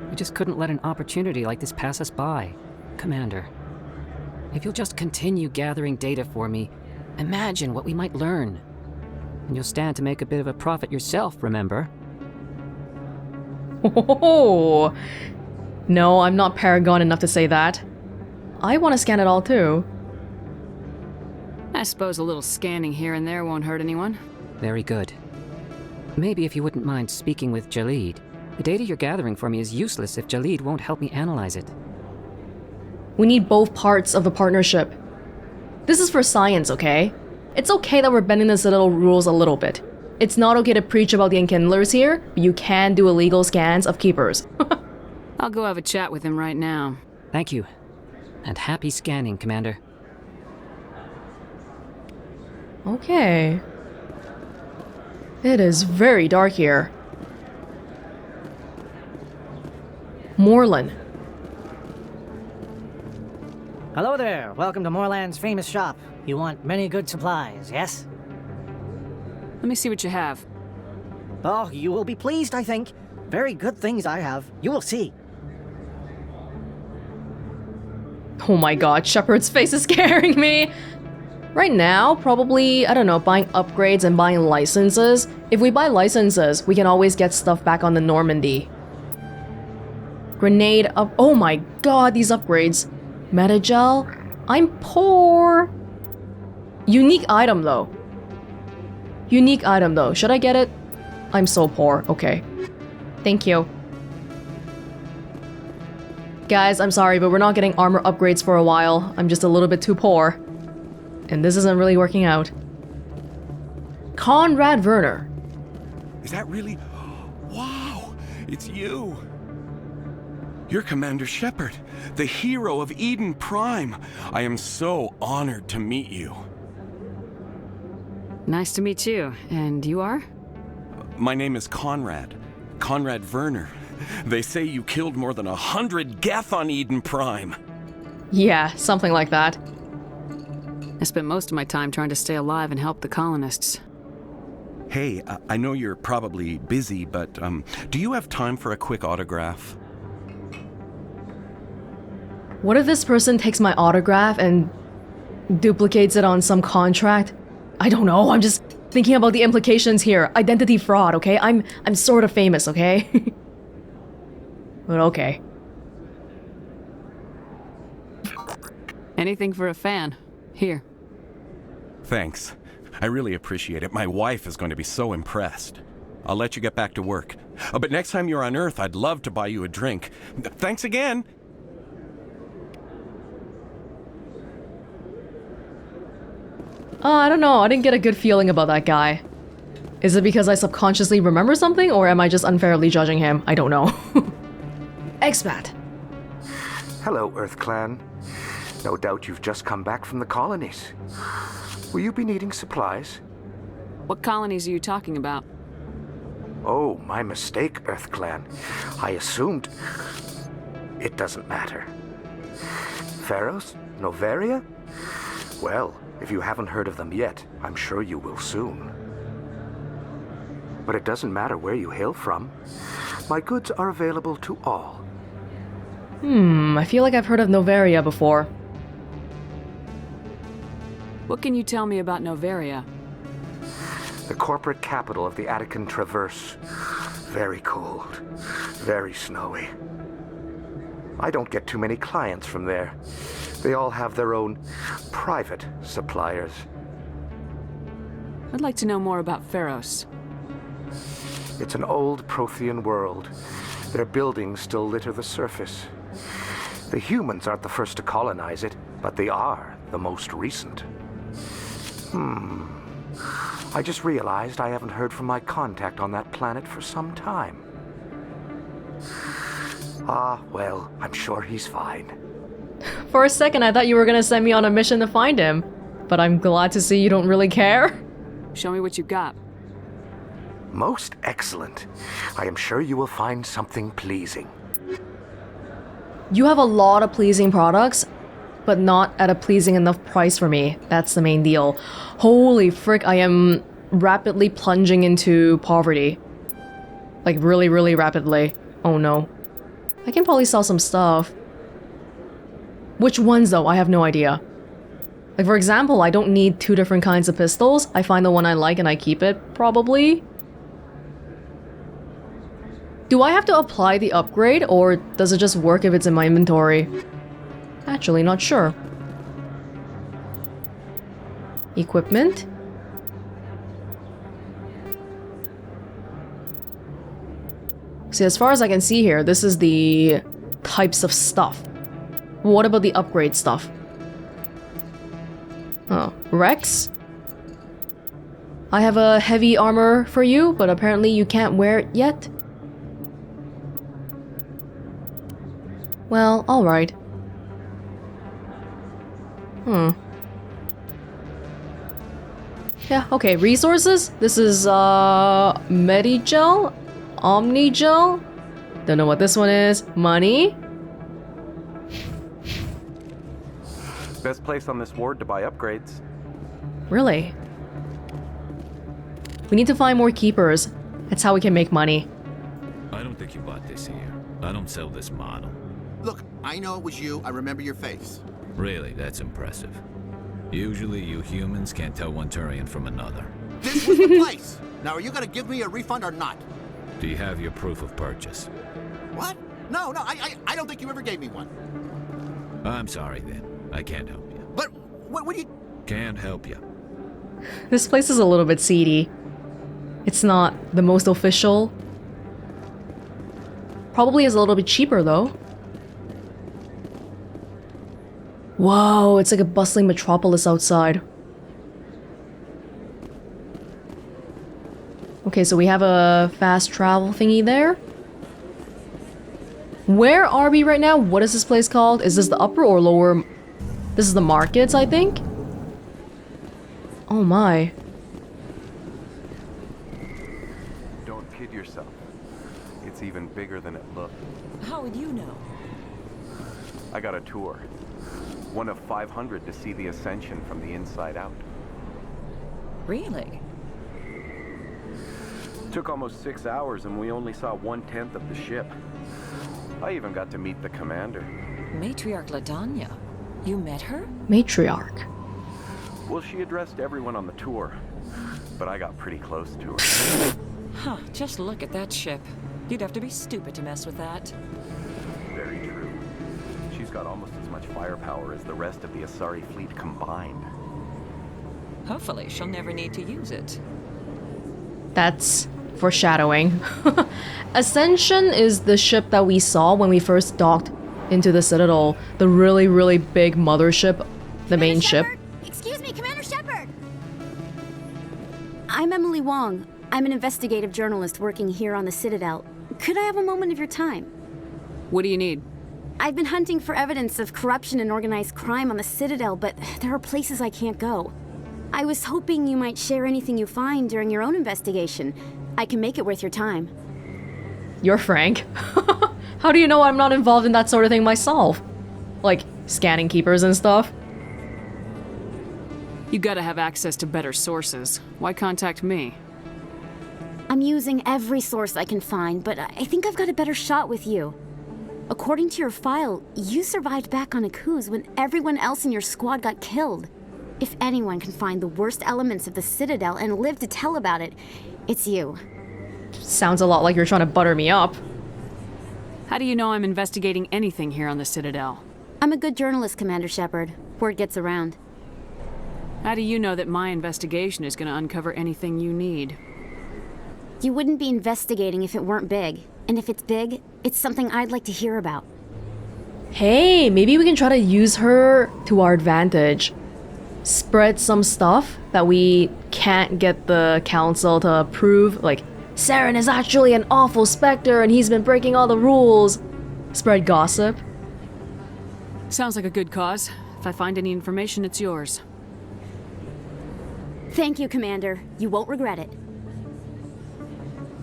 S4: We just couldn't let an opportunity like this pass us by. Commander, if you'll just continue gathering data for me, imagine what we might learn. And you'll stand to make a bit of a profit yourself, remember?
S1: Oh, no, I'm not Paragon enough to say that. I want to scan it all too.
S5: I suppose a little scanning here and there won't hurt anyone.
S4: Very good. Maybe if you wouldn't mind speaking with Jalid. The data you're gathering for me is useless if Jalid won't help me analyze it.
S1: We need both parts of the partnership. This is for science, okay? It's okay that we're bending the Citadel rules a little bit. It's not okay to preach about the Enkindlers here, but you can do illegal scans of Keepers.
S5: I'll go have a chat with him right now.
S4: Thank you. And happy scanning, Commander.
S1: Okay. It is very dark here. Moorland.
S17: Hello there. Welcome to Moorland's famous shop. You want many good supplies, yes?
S5: Let me see what you have.
S17: Oh, you will be pleased, I think. Very good things I have. You will see.
S1: Oh my god, Shepard's face is scaring me! Right now, probably, I don't know, buying upgrades and buying licenses. If we buy licenses, we can always get stuff back on the Normandy. Grenade up- oh my god, these upgrades. Metagel? I'm poor! Unique item though. Unique item though. Should I get it? I'm so poor. Okay. Thank you. Guys, I'm sorry, but we're not getting armor upgrades for a while. I'm just a little bit too poor. And this isn't really working out. Conrad Werner.
S18: Is that really? Wow! It's you! You're Commander Shepard, the hero of Eden Prime. I am so honored to meet you.
S5: Nice to meet you. And you are?
S18: My name is Conrad. Conrad Werner. They say you killed more than 100 Geth on Eden Prime.
S1: Yeah, something like that.
S5: spent most of my time trying to stay alive and help the colonists.
S18: Hey, I know you're probably busy, but do you have time for a quick autograph?
S1: What if this person takes my autograph and duplicates it on some contract? I don't know, I'm just thinking about the implications here. Identity fraud, okay? I'm sort of famous, okay? But okay.
S5: Anything for a fan. Here.
S18: Thanks. I really appreciate it. My wife is going to be so impressed. I'll let you get back to work. But next time you're on Earth, I'd love to buy you a drink. Thanks again!
S1: I don't know, I didn't get a good feeling about that guy. Is it because I subconsciously remember something, or am I just unfairly judging him? I don't know. Expat.
S6: Hello, Earth Clan. No doubt you've just come back from the colonies. Will you be needing supplies?
S5: What colonies are you talking about?
S6: Oh, my mistake, Earth Clan. I assumed... It doesn't matter. Pharaohs? Noveria? Well, if you haven't heard of them yet, I'm sure you will soon. But it doesn't matter where you hail from. My goods are available to all.
S1: I feel like I've heard of Noveria before.
S5: What can you tell me about Noveria?
S6: The corporate capital of the Attican Traverse. Very cold. Very snowy. I don't get too many clients from there. They all have their own private suppliers.
S5: I'd like to know more about Pharos.
S6: It's an old Prothean world. Their buildings still litter the surface. The humans aren't the first to colonize it, but they are the most recent. I just realized I haven't heard from my contact on that planet for some time. Ah, well, I'm sure he's fine.
S1: For a second, I thought you were gonna send me on a mission to find him. But I'm glad to see you don't really care.
S5: Show me what you've got.
S6: Most excellent. I am sure you will find something pleasing.
S1: You have a lot of pleasing products, but not at a pleasing enough price for me. That's the main deal. Holy frick, I am rapidly plunging into poverty. Like really, really rapidly. Oh no. I can probably sell some stuff. Which ones though? I have no idea. Like for example, I don't need 2 different kinds of pistols. I find the one I like and I keep it, probably. Do I have to apply the upgrade, or does it just work if it's in my inventory? Actually, not sure. Equipment? See, as far as I can see here, this is the types of stuff. What about the upgrade stuff? Oh, Wrex? I have a heavy armor for you, but apparently you can't wear it yet. Well, alright. Yeah, okay, resources? This is, Medigel? Omnigel? Don't know what this one is. Money?
S19: Best place on this ward to buy upgrades.
S1: Really? We need to find more keepers. That's how we can make money.
S20: I don't think you bought this here. I don't sell this model.
S21: Look, I know it was you. I remember your face.
S20: Really, that's impressive. Usually you humans can't tell one Turian from another.
S21: This was the place. Now, are you gonna give me a refund or not?
S20: Do you have your proof of purchase?
S21: What? No, I don't think you ever gave me one.
S20: I'm sorry then. I can't help you.
S21: But what do you...
S20: Can't help you.
S1: This place is a little bit seedy. It's not the most official. Probably is a little bit cheaper though. Whoa, it's like a bustling metropolis outside. Okay, so we have a fast travel thingy there. Where are we right now? What is this place called? Is this the upper or lower? This is the markets, I think? Oh my.
S19: Don't kid yourself. It's even bigger than it looked.
S2: How would you know?
S19: I got a tour. One of 500 to see the Ascension from the inside out.
S7: Really?
S19: Took almost 6 hours and we only saw 1/10 of the ship. I even got to meet the commander.
S7: Matriarch Ladanya. You met her?
S1: Matriarch.
S19: Well, she addressed everyone on the tour, but I got pretty close to her.
S7: Huh, just look at that ship. You'd have to be stupid to mess with that.
S19: Very true. She's got almost as much firepower as the rest of the Asari fleet combined.
S7: Hopefully, she'll never need to use it.
S1: That's foreshadowing. Ascension is the ship that we saw when we first docked into the Citadel. The really, really big mothership, the main ship.
S22: Excuse me, Commander Shepard! I'm Emily Wong. I'm an investigative journalist working here on the Citadel. Could I have a moment of your time?
S5: What do you need?
S22: I've been hunting for evidence of corruption and organized crime on the Citadel, but there are places I can't go. I was hoping you might share anything you find during your own investigation. I can make it worth your time.
S1: You're frank. How do you know I'm not involved in that sort of thing myself? Like, scanning keepers and stuff?
S5: You gotta have access to better sources. Why contact me?
S22: I'm using every source I can find, but I think I've got a better shot with you. According to your file, you survived back on Akuz when everyone else in your squad got killed. If anyone can find the worst elements of the Citadel and live to tell about it, it's you.
S1: Sounds a lot like you're trying to butter me up.
S5: How do you know I'm investigating anything here on the Citadel?
S22: I'm a good journalist, Commander Shepard. Word gets around.
S5: How do you know that my investigation is going to uncover anything you need?
S22: You wouldn't be investigating if it weren't big. And if it's big, it's something I'd like to hear about.
S1: Hey, maybe we can try to use her to our advantage. Spread some stuff that we can't get the council to approve, like Saren is actually an awful Spectre and he's been breaking all the rules. Spread gossip.
S5: Sounds like a good cause. If I find any information, it's yours.
S22: Thank you, Commander. You won't regret it.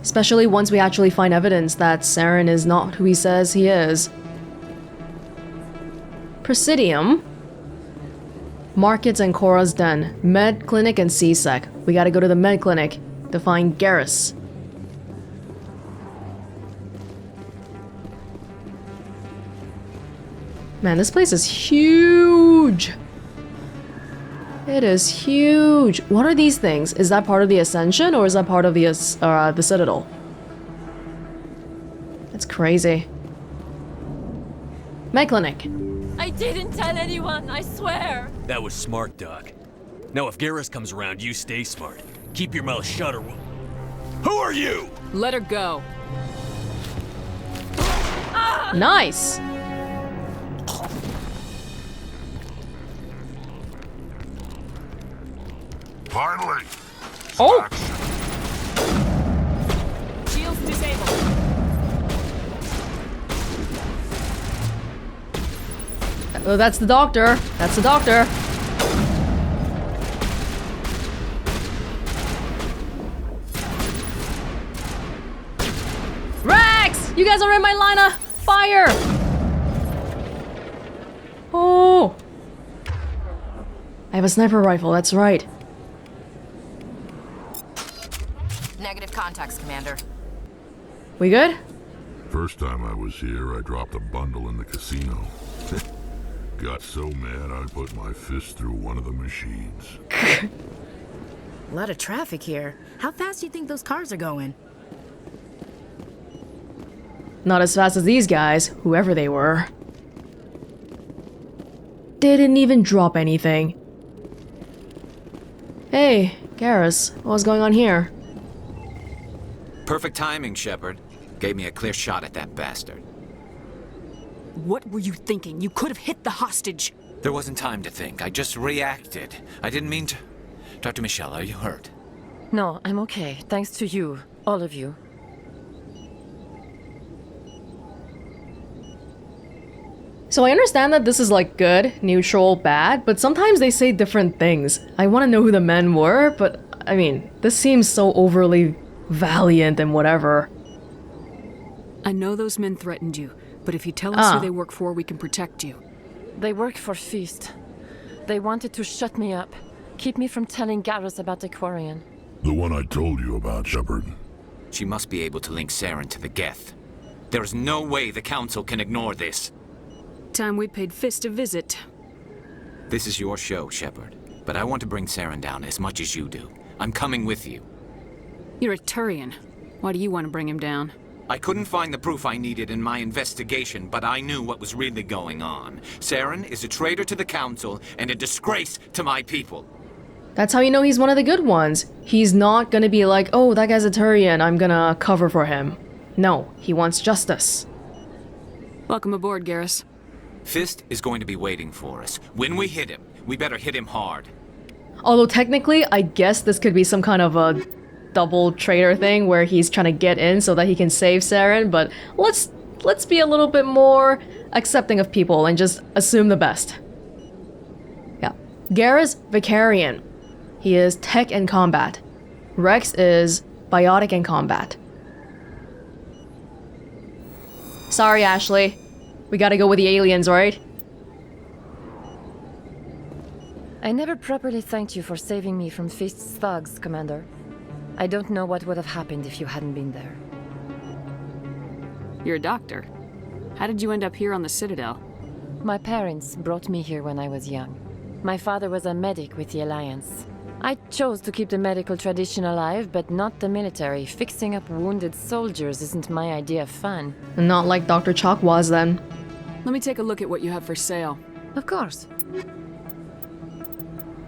S1: Especially once we actually find evidence that Saren is not who he says he is. Presidium. Markets and Korra's Den. Med Clinic and C-Sec. We gotta go to the Med Clinic to find Garrus. Man, this place is huge! It is huge! What are these things? Is that part of the Ascension or is that part of the Citadel? That's crazy. Med Clinic.
S23: I didn't tell anyone, I swear!
S24: That was smart, Doc. Now if Garrus comes around, you stay smart. Keep your mouth shut or we'll... Who are you?
S5: Let her go.
S1: Nice!
S11: Finally!
S1: Oh!
S23: Shields disabled.
S1: Oh, that's the doctor. That's the doctor. Wrex! You guys are in my line of fire! Oh! I have a sniper rifle, that's right.
S2: Negative contacts, Commander.
S1: We good?
S11: First time I was here, I dropped a bundle in the casino. Got so mad I put my fist through one of the machines.
S2: A lot of traffic here. How fast do you think those cars are going?
S1: Not as fast as these guys, whoever they were. They didn't even drop anything. Hey, Garrus, what's going on here?
S20: Perfect timing, Shepard. Gave me a clear shot at that bastard.
S5: What were you thinking? You could have hit the hostage.
S20: There wasn't time to think. I just reacted. I didn't mean to... Dr. Michelle, are you hurt?
S7: No, I'm okay. Thanks to you. All of you.
S1: So I understand that this is like good, neutral, bad, but sometimes they say different things. I want to know who the men were, but I mean, this seems so overly valiant and whatever.
S5: I know those men threatened you, but if you tell us who they work for, we can protect you.
S23: They work for Feast. They wanted to shut me up, keep me from telling Garrus about the Quarian.
S11: The one I told you about, Shepard.
S3: She must be able to link Saren to the Geth. There's no way the Council can ignore this.
S5: Time we paid Fist a visit.
S3: This is your show, Shepard. But I want to bring Saren down as much as you do. I'm coming with you.
S5: You're a Turian. Why do you want to bring him down?
S3: I couldn't find the proof I needed in my investigation, but I knew what was really going on. Saren is a traitor to the Council and a disgrace to my people.
S1: That's how you know he's one of the good ones. He's not gonna be like, oh, that guy's a Turian, I'm gonna cover for him. No, he wants justice.
S5: Welcome aboard, Garrus.
S3: Fist is going to be waiting for us. When we hit him, we better hit him hard.
S1: Although technically, I guess this could be some kind of a double traitor thing where he's trying to get in so that he can save Saren, but let's be a little bit more accepting of people and just assume the best. Yeah. Garrus Vicarian. He is tech and combat. Wrex is biotic and combat. Sorry, Ashley. We gotta go with the aliens, right?
S23: I never properly thanked you for saving me from Feast's thugs, Commander. I don't know what would have happened if you hadn't been there.
S5: You're a doctor. How did you end up here on the Citadel?
S23: My parents brought me here when I was young. My father was a medic with the Alliance. I chose to keep the medical tradition alive, but not the military. Fixing up wounded soldiers isn't my idea of fun.
S1: Not like Dr. Chalk was then.
S5: Let me take a look at what you have for sale.
S23: Of course.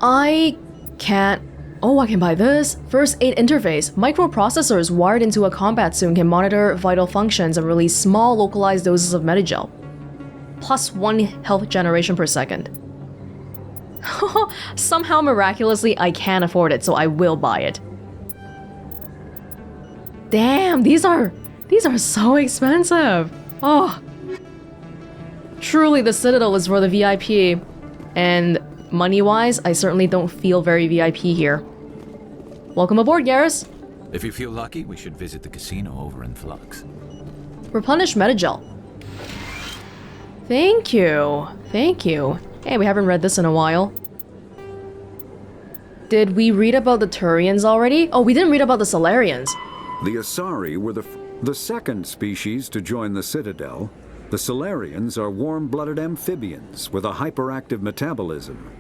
S1: I can't... Oh, I can buy this. First aid interface. Microprocessors wired into a combat suit can monitor vital functions and release small localized doses of Medigel. +1 health generation per second. Somehow miraculously I can afford it, so I will buy it. Damn, these are so expensive. Oh. Truly the Citadel is for the VIP. And money-wise, I certainly don't feel very VIP here. Welcome aboard, Garrus.
S20: If you feel lucky, we should visit the casino over in Flux.
S1: Replenish Medigel. Thank you. Thank you. Hey, we haven't read this in a while. Did we read about the Turians already? Oh, we didn't read about the Salarians.
S10: The Asari were the second species to join the Citadel. The Salarians are warm-blooded amphibians with a hyperactive metabolism.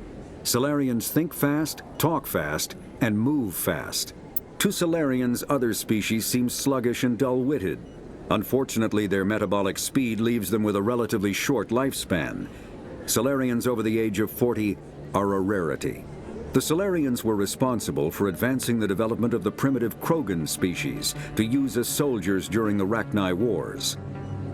S10: Salarians think fast, talk fast, and move fast. To Salarians, other species seem sluggish and dull-witted. Unfortunately, their metabolic speed leaves them with a relatively short lifespan. Salarians over the age of 40 are a rarity. The Salarians were responsible for advancing the development of the primitive Krogan species to use as soldiers during the Rachni Wars.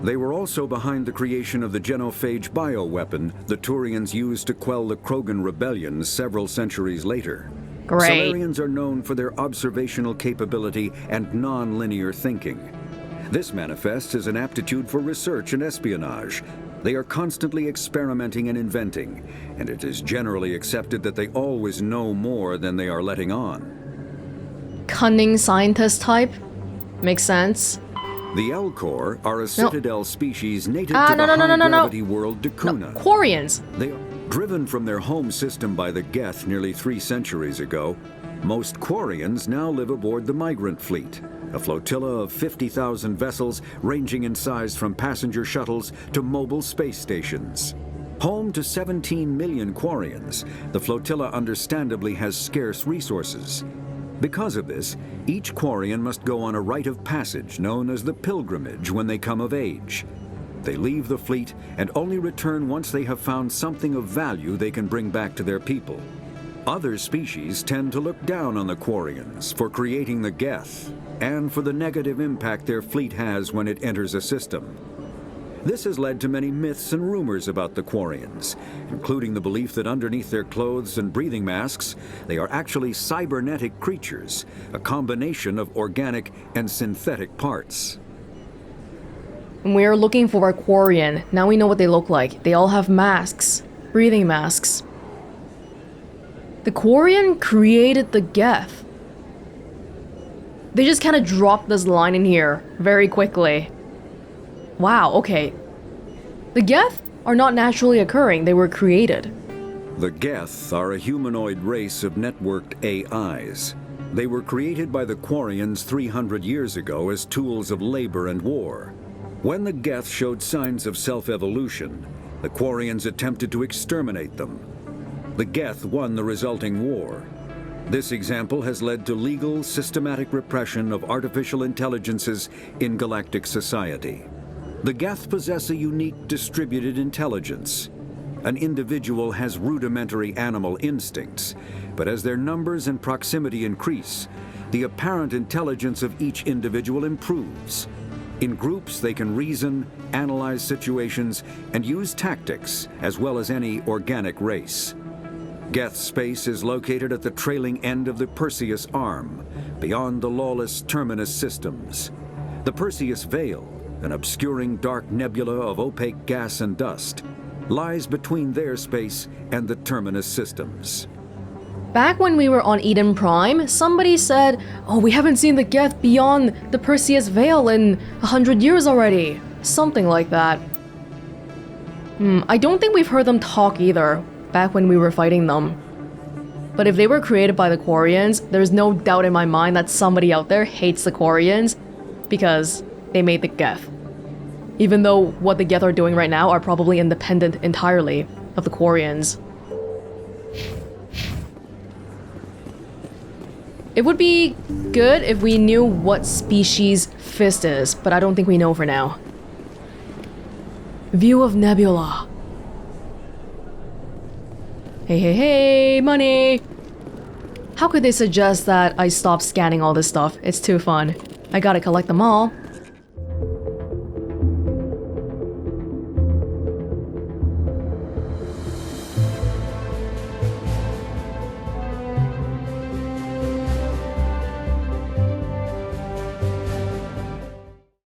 S10: They were also behind the creation of the genophage bioweapon the Turians used to quell the Krogan rebellions several centuries later.
S1: Great.
S10: Salarians are known for their observational capability and non-linear thinking. This manifests as an aptitude for research and espionage. They are constantly experimenting and inventing, and it is generally accepted that they always know more than they are letting on.
S1: Cunning scientist type? Makes sense.
S10: The Elcor are a Citadel species native to the high-gravity world Dakuna.
S1: Quarians!
S10: They are driven from their home system by the Geth nearly 3 centuries ago. Most Quarians now live aboard the Migrant Fleet, a flotilla of 50,000 vessels ranging in size from passenger shuttles to mobile space stations. Home to 17 million Quarians, the flotilla understandably has scarce resources. Because of this, each Quarian must go on a rite of passage known as the pilgrimage when they come of age. They leave the fleet and only return once they have found something of value they can bring back to their people. Other species tend to look down on the Quarians for creating the Geth and for the negative impact their fleet has when it enters a system. This has led to many myths and rumors about the Quarians, including the belief that underneath their clothes and breathing masks, they are actually cybernetic creatures, a combination of organic and synthetic parts.
S1: We're looking for a Quarian. Now we know what they look like. They all have masks. Breathing masks. The Quarian created the Geth. They just kind of dropped this line in here very quickly. Wow, okay. The Geth are not naturally occurring, they were created.
S10: The Geth are a humanoid race of networked AIs. They were created by the Quarians 300 years ago as tools of labor and war. When the Geth showed signs of self-evolution, the Quarians attempted to exterminate them. The Geth won the resulting war. This example has led to legal, systematic repression of artificial intelligences in galactic society. The Geth possess a unique distributed intelligence. An individual has rudimentary animal instincts, but as their numbers and proximity increase, the apparent intelligence of each individual improves. In groups, they can reason, analyze situations, and use tactics, as well as any organic race. Geth space is located at the trailing end of the Perseus Arm, beyond the lawless Terminus systems. The Perseus Veil, an obscuring dark nebula of opaque gas and dust, lies between their space and the Terminus systems.
S1: Back when we were on Eden Prime, somebody said, oh, we haven't seen the Geth beyond the Perseus Veil in 100 years already. Something like that. I don't think we've heard them talk either, back when we were fighting them. But if they were created by the Quarians, there's no doubt in my mind that somebody out there hates the Quarians because they made the Geth. Even though what the Geth are doing right now are probably independent entirely of the Quarians. It would be good if we knew what species Fist is, but I don't think we know for now. View of Nebula. Hey, money! How could they suggest that I stop scanning all this stuff? It's too fun. I gotta collect them all.